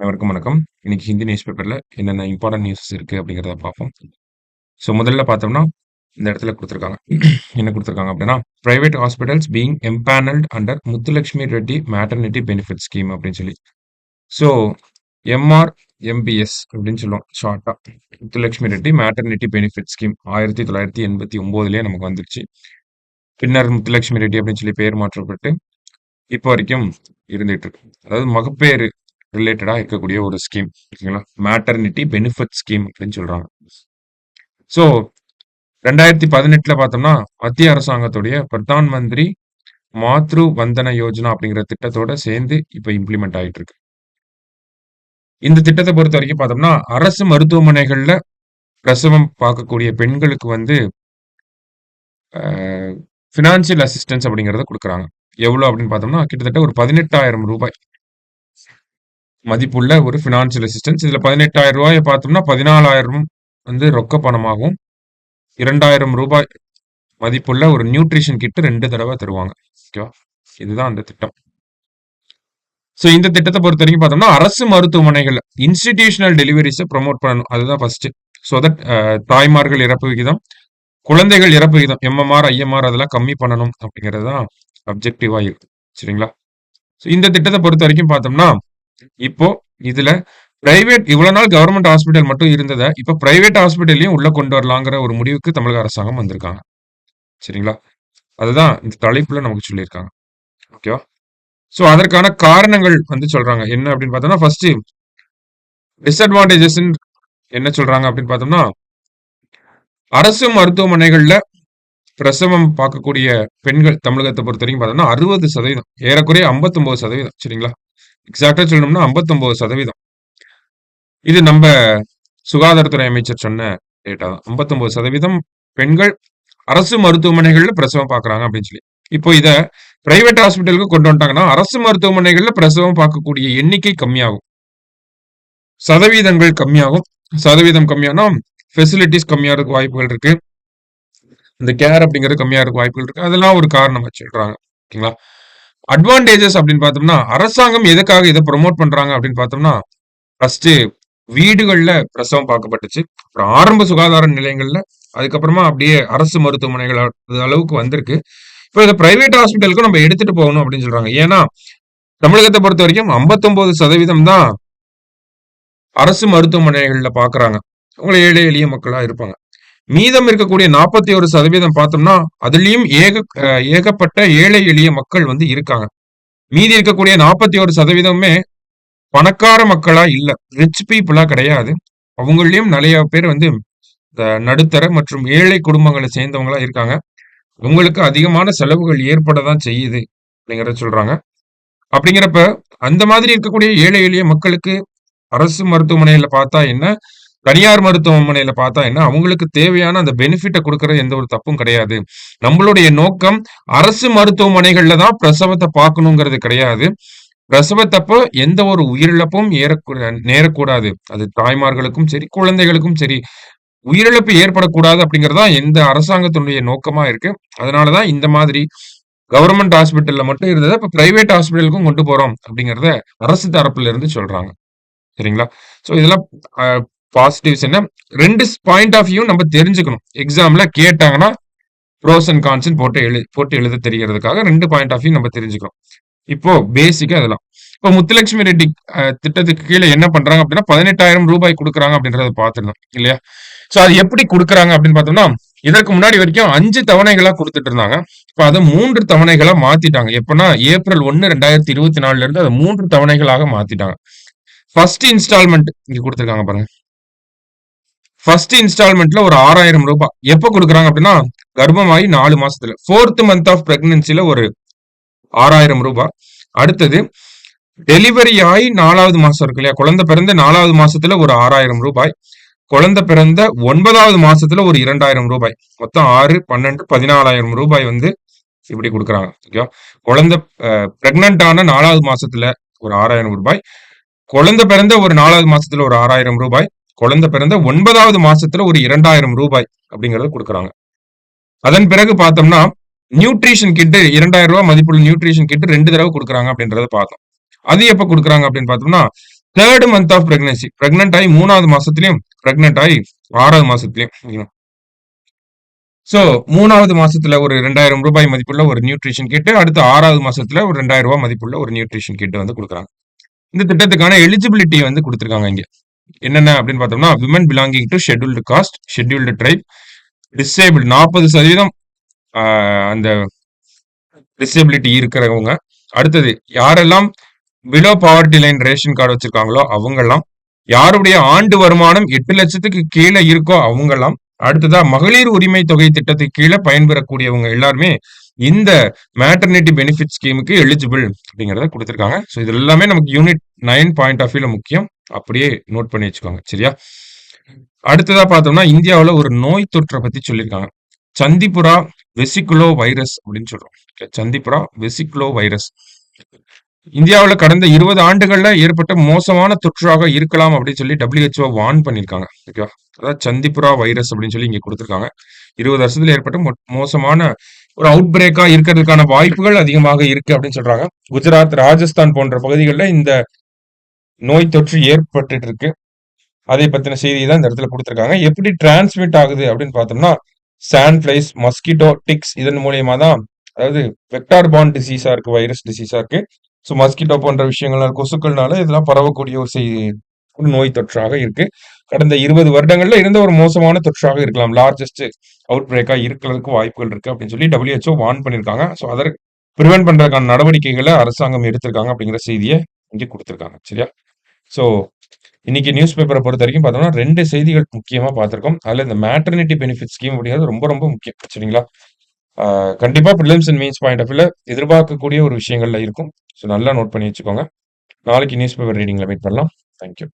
அனைவருக்கும் வணக்கம். இன்னைக்கு ஹிந்தி நியூஸ் பேப்பர்ல என்னென்ன இம்பார்ட்டன்ட் நியூஸஸ் இருக்கு அப்படிங்கிறத பார்ப்போம். ஸோ முதல்ல பார்த்தோம்னா, இந்த இடத்துல குடுத்துருக்காங்க. என்ன குடுத்துருக்காங்க அப்படின்னா, private hospitals being empanelled under Muthulakshmi Reddy maternity benefit scheme அப்படின்னு சொல்லி. ஸோ எம்ஆர்எம்பிஎஸ் அப்படின்னு சொல்லுவோம் ஷார்ட்டா. Muthulakshmi Reddy maternity benefit scheme 1989லயே நமக்கு வந்துருச்சு. பின்னர் முத்துலட்சுமி ரெட்டி அப்படின்னு சொல்லி பெயர் மாற்றப்பட்டு இப்போ வரைக்கும் இருந்துட்டு இருக்கு. அதாவது மகப்பேறு ரிலேட்டடா இருக்கக்கூடிய ஒரு ஸ்கீம் ஓகேங்களா. மேட்டர்னிட்டி பெனிஃபிட் ஸ்கீம் அப்படின்னு சொல்றாங்க. ஸோ 2018 பார்த்தோம்னா மத்திய அரசாங்கத்துடைய பிரதான் மந்திரி மாத்ரு வந்தன யோஜனா அப்படிங்கிற திட்டத்தோட சேர்ந்து இப்ப இம்ப்ளிமெண்ட் ஆயிட்டு இருக்கு. இந்த திட்டத்தை பொறுத்த வரைக்கும் பார்த்தோம்னா அரசு மருத்துவமனைகள்ல பிரசவம் பார்க்கக்கூடிய பெண்களுக்கு வந்து ஃபினான்சியல் அசிஸ்டன்ஸ் அப்படிங்கறத கொடுக்குறாங்க. எவ்வளவு அப்படின்னு பார்த்தோம்னா கிட்டத்தட்ட ஒரு 18,000 ரூபாய் மதிப்புள்ள ஒரு ஃபினான்சியல் அசிஸ்டன்ஸ். இதுல 18,000 ரூபாயை பார்த்தோம்னா 14,000 வந்து ரொக்க பணமாகவும் 2,000 ரூபாய் மதிப்புள்ள ஒரு நியூட்ரிஷன் கிட் 2 தடவை தருவாங்க. ஓகேவா, இதுதான் அந்த திட்டம். ஸோ இந்த திட்டத்தை பொறுத்த வரைக்கும் பார்த்தோம்னா அரசு மருத்துவமனைகள் இன்ஸ்டிடியூஷனல் டெலிவரிஸை ப்ரொமோட் பண்ணணும். அதுதான் ஃபர்ஸ்ட். ஸோ தட் தாய்மார்கள் இறப்பு விகிதம், குழந்தைகள் இறப்பு விகிதம், எம்எம்ஆர் ஐஎம்ஆர் அதெல்லாம் கம்மி பண்ணணும் அப்படிங்கிறது தான் அப்ஜெக்டிவா இருக்கு. சரிங்களா. ஸோ இந்த திட்டத்தை பொறுத்த வரைக்கும் பார்த்தோம்னா இப்போ இதுல பிரைவேட் இவ்வளவு நாள் கவர்மெண்ட் ஹாஸ்பிட்டல் மட்டும் இருந்ததை இப்ப பிரைவேட் ஹாஸ்பிட்டல்லையும் உள்ள கொண்டு வரலாங்கிற ஒரு முடிவுக்கு தமிழக அரசாங்கம் வந்திருக்காங்க. சரிங்களா. அதுதான் இந்த தலைப்புல நமக்கு சொல்லியிருக்காங்க. ஓகேவா. சோ அதற்கான காரணங்கள் வந்து சொல்றாங்க என்ன அப்படின்னு பார்த்தோம்னா, ஃபர்ஸ்ட் டிஸ்அட்வான்டேஜஸ் என்ன சொல்றாங்க அப்படின்னு பார்த்தோம்னா, அரசு மருத்துவமனைகள்ல பிரசவம் பார்க்கக்கூடிய பெண்கள் தமிழகத்தை பொறுத்த வரைக்கும் பார்த்தோம்னா 60%, ஏறக்குறைய 59%. சரிங்களா. எக்ஸாக்டா சொல்லணும்னா 59%. இது நம்ம சுகாதாரத்துறை அமைச்சர் சொன்ன டேட்டா தான். 59% பெண்கள் அரசு மருத்துவமனைகள்ல பிரசவம் பார்க்கறாங்க அப்படின்னு சொல்லி. இப்போ இத பிரைவேட் ஹாஸ்பிட்டலுக்கு கொண்டு வந்துட்டாங்கன்னா அரசு மருத்துவமனைகள்ல பிரசவம் பார்க்கக்கூடிய எண்ணிக்கை கம்மியாகும், சதவீதங்கள் கம்மியாகும். சதவீதம் கம்மியானா ஃபெசிலிட்டிஸ் கம்மியாகிறதுக்கு வாய்ப்புகள் இருக்கு, இந்த கேர் அப்படிங்கிறது கம்மியாகிறதுக்கு வாய்ப்புகள் இருக்கு. அதெல்லாம் ஒரு காரணமா சொல்றாங்க. ஓகேங்களா. அட்வான்டேஜஸ் அப்படின்னு பார்த்தோம்னா அரசாங்கம் எதுக்காக இதை ப்ரொமோட் பண்றாங்க அப்படின்னு பார்த்தோம்னா, ஃபர்ஸ்ட் வீடுகள்ல பிரசவம் பார்க்கப்பட்டுச்சு, அப்புறம் ஆரம்ப சுகாதார நிலையங்கள்ல, அதுக்கப்புறமா அப்படியே அரசு மருத்துவமனைகள் அளவுக்கு வந்திருக்கு. இப்போ இதை பிரைவேட் ஹாஸ்பிட்டலுக்கும் நம்ம எடுத்துட்டு போகணும் அப்படின்னு சொல்றாங்க. ஏன்னா தமிழகத்தை பொறுத்த வரைக்கும் 59% தான் அரசு மருத்துவமனைகள்ல பாக்குறாங்க. அவங்க ஏழை எளிய மக்களா இருப்பாங்க. மீதம் இருக்கக்கூடிய 41% பார்த்தோம்னா அதுலயும் ஏகப்பட்ட ஏழை எளிய மக்கள் வந்து இருக்காங்க. மீதி இருக்கக்கூடிய 41%மே பணக்கார மக்களா இல்ல, ரிச் பீப்புளா கிடையாது. அவங்களையும் நிறைய பேர் வந்து நடுத்தர மற்றும் ஏழை குடும்பங்களை சேர்ந்தவங்களா இருக்காங்க. உங்களுக்கு அதிகமான செலவுகள் ஏற்படதான் செய்யுது அப்படிங்கறத சொல்றாங்க. அப்படிங்கிறப்ப அந்த மாதிரி இருக்கக்கூடிய ஏழை எளிய மக்களுக்கு அரசு மருத்துவமனையில பார்த்தா என்ன, தனியார் மருத்துவமனையில பார்த்தா என்ன, அவங்களுக்கு தேவையான அந்த பெனிஃபிட்டை கொடுக்கறது எந்த ஒரு தப்பும் கிடையாது. நம்மளுடைய நோக்கம் அரசு மருத்துவமனைகள்ல தான் பிரசவத்தை பார்க்கணுங்கிறது கிடையாது. பிரசவத்தப்போ எந்த ஒரு உயிரிழப்பும் நேரக்கூடாது. அது தாய்மார்களுக்கும் சரி குழந்தைகளுக்கும் சரி உயிரிழப்பு ஏற்படக்கூடாது அப்படிங்கறதா எந்த அரசாங்கத்தினுடைய நோக்கமா இருக்கு. அதனாலதான் இந்த மாதிரி கவர்மெண்ட் ஹாஸ்பிட்டல்ல மட்டும் இருந்ததை இப்ப பிரைவேட் ஹாஸ்பிட்டலுக்கும் கொண்டு போறோம் அப்படிங்கறத அரசு தரப்புல இருந்து சொல்றாங்க. சரிங்களா. சோ இதெல்லாம் பாசிட்டிவ்ஸ் என்ன, 2 பாயிண்ட் ஆஃப் வியூ நம்ம தெரிஞ்சுக்கணும். எக்ஸாம்ல கேட்டாங்கன்னா ப்ரோஸ் அண்ட் கான்ஸ் போட்டு எழுத தெரியறதுக்காக 2 பாயிண்ட் ஆஃப் வியூ நம்ம தெரிஞ்சுக்கணும். இப்போ பேசிக்கா இதெல்லாம். இப்போ முத்துலட்சுமி ரெட்டி திட்டத்துக்கு கீழே என்ன பண்றாங்க அப்படின்னா 18,000 ரூபாய் கொடுக்குறாங்க அப்படின்றத பார்த்துருந்தோம் இல்லையா. சோ அது எப்படி கொடுக்குறாங்க அப்படின்னு பார்த்தோம்னா, இதற்கு முன்னாடி வரைக்கும் 5 தவணைகளா கொடுத்துட்டு இருந்தாங்க. இப்ப அதை 3 தவணைகளா மாத்திட்டாங்க. எப்பன்னா ஏப்ரல் 1, 2024 இருந்து அதை 3 தவணைகளாக மாத்திட்டாங்க. ஃபர்ஸ்ட் இன்ஸ்டால்மெண்ட் இங்க கொடுத்துருக்காங்க பாருங்க. ஃபர்ஸ்ட் இன்ஸ்டால்மெண்ட்ல ஒரு 6,000 ரூபாய் எப்ப கொடுக்குறாங்க அப்படின்னா கர்ப்பமாகி 4 மாசத்துல 4th month ஆஃப் பிரெக்னன்சில ஒரு 6,000 ரூபாய். அடுத்தது டெலிவரி ஆகி 4வது மாசம் இருக்கு இல்லையா, குழந்தை பிறந்த 4வது மாசத்துல ஒரு 6,000 ரூபாய், குழந்தை பிறந்த 9வது மாசத்துல ஒரு 2,000 ரூபாய், மொத்தம் 6, 12, 14,000 ரூபாய் வந்து இப்படி கொடுக்குறாங்க. ஓகேவா. குழந்தை பிரெக்னன்ட் ஆன 4வது மாசத்துல ஒரு 6,000 ரூபாய், குழந்தை பிறந்த ஒரு 4வது மாசத்துல ஒரு 6,000 ரூபாய், குழந்தை பிறந்த 9வது மாசத்துல ஒரு 2,000 ரூபாய் அப்படிங்கறத கொடுக்குறாங்க. அதன் பிறகு பார்த்தோம்னா நியூட்ரிஷன் கிட் 2,000 ரூபாய் மதிப்புள்ள நியூட்ரிஷன் கிட் 2 தடவை கொடுக்குறாங்க அப்படின்றத பார்த்தோம். அது எப்ப கொடுக்குறாங்க அப்படின்னு பார்த்தோம்னா 3rd month of pregnancy, pregnant ஆகி 3வது மாசத்துலயும், பிரெக்னன்ட் ஆகி 6வது மாசத்துலயும். சோ 3வது மாசத்துல ஒரு ரூ. 2000 மதிப்புள்ள ஒரு நியூட்ரிஷன் கிட், அடுத்து 6வது மாசத்துல ஒரு ரூ. 2000 மதிப்புள்ள ஒரு நியூட்ரிஷன் கிட் வந்து குடுக்குறாங்க. இந்த திட்டத்துக்கான எலிஜிபிலிட்டி வந்து குடுத்திருக்காங்க இங்க. என்னென்ன அப்படின்னு பார்த்தோம்னா, women belonging to scheduled caste, scheduled tribe, disable 40% அந்த டிசேபிலிட்டி இருக்கிறவங்க. அடுத்தது யாரெல்லாம் below poverty line ration card வச்சிருக்காங்களோ அவங்கெல்லாம், யாருடைய ஆண்டு வருமானம் 8 லட்சத்துக்கு கீழே இருக்கோ அவங்கெல்லாம், அடுத்ததா மகளிர் உரிமை தொகை திட்டத்துக்கு கீழே பயன்பெறக்கூடியவங்க எல்லாருமே இந்த மேட்டர்னிட்டி பெனிஃபிட் ஸ்கீமுக்கு எலிஜிபிள் அப்படிங்கறத கொடுத்திருக்காங்க. ஸோ இது எல்லாமே நமக்கு யூனிட் 9 பாயிண்ட் ஆஃப் வியூல முக்கியம். அப்படியே நோட் பண்ணி வச்சுக்கோங்க. சரியா? அடுத்ததா பார்த்தோம்னா இந்தியாவுல ஒரு நோய் தொற்றை பத்தி சொல்லியிருக்காங்க. சந்திப்புரா வெசிகுலோ வைரஸ் அப்படின்னு சொல்றோம். சந்திப்புரா வெசிகுலோ வைரஸ் இந்தியாவுல கடந்த 20 ஆண்டுகள்ல ஏற்பட்ட மோசமான தொற்றாக இருக்கலாம் அப்படின்னு சொல்லி WHO வார்ன் பண்ணியிருக்காங்க. ஓகேவா? அதாவது சந்திப்புரா வைரஸ் அப்படின்னு சொல்லி இங்க கொடுத்திருக்காங்க. 20 வருஷத்துல ஏற்பட்ட மோசமான ஒரு அவுட் பிரேக்கா இருக்கிறதுக்கான வாய்ப்புகள் அதிகமாக இருக்கு அப்படின்னு சொல்றாங்க. குஜராத், ராஜஸ்தான் போன்ற பகுதிகளில் இந்த நோய் தொற்று ஏற்பட்டு இருக்கு. அதை பத்தின செய்தி தான் இந்த இடத்துல கொடுத்திருக்காங்க. எப்படி டிரான்ஸ்மிட் ஆகுது அப்படின்னு பார்த்தோம்னா, சாண்ட் ஃபிளைஸ், மஸ்கிட்டோ, டிக்ஸ் இதன் மூலியமா தான், அதாவது வெக்டார் பார்ன் டிசீஸா இருக்கு, வைரஸ் டிசீஸா இருக்கு. ஸோ மஸ்கிட்டோ போன்ற விஷயங்கள்னால, கொசுக்கள்னால இதெல்லாம் பரவக்கூடிய ஒரு நோய் தொற்றாக இருக்கு. கடந்த 20 வருடங்கள்ல இருந்த ஒரு மோசமான தொற்றாக இருக்கலாம். லார்ஜஸ்ட் அவுட் பிரேக்கா இருக்கிறதுக்கு வாய்ப்புகள் இருக்கு அப்படின்னு சொல்லி WHO வார்ன் பண்ணியிருக்காங்க. ஸோ அதை ப்ரிவென்ட் பண்றதுக்கான நடவடிக்கைகளை அரசாங்கம் எடுத்திருக்காங்க அப்படிங்கிற செய்தியை இங்கே கொடுத்திருக்காங்க. சரியா? ஸோ இன்னைக்கு நியூஸ் பேப்பரை பொறுத்த வரைக்கும் பார்த்தோம்னா 2 செய்திகள் முக்கியமா பார்த்திருக்கோம். அதுல இந்த மேட்டர்னிட்டி பெனிஃபிட் ஸ்கீம் அப்படிங்கிறது ரொம்ப ரொம்ப முக்கியம். சரிங்களா? கண்டிப்பா prelims and mains point of வியூல எதிர்பார்க்கக்கூடிய ஒரு விஷயங்கள்ல இருக்கும். ஸோ நல்லா நோட் பண்ணி வச்சுக்கோங்க. நாளைக்கு நியூஸ் பேப்பர் ரீடிங்ல மீட் பண்ணலாம். தேங்க்யூ.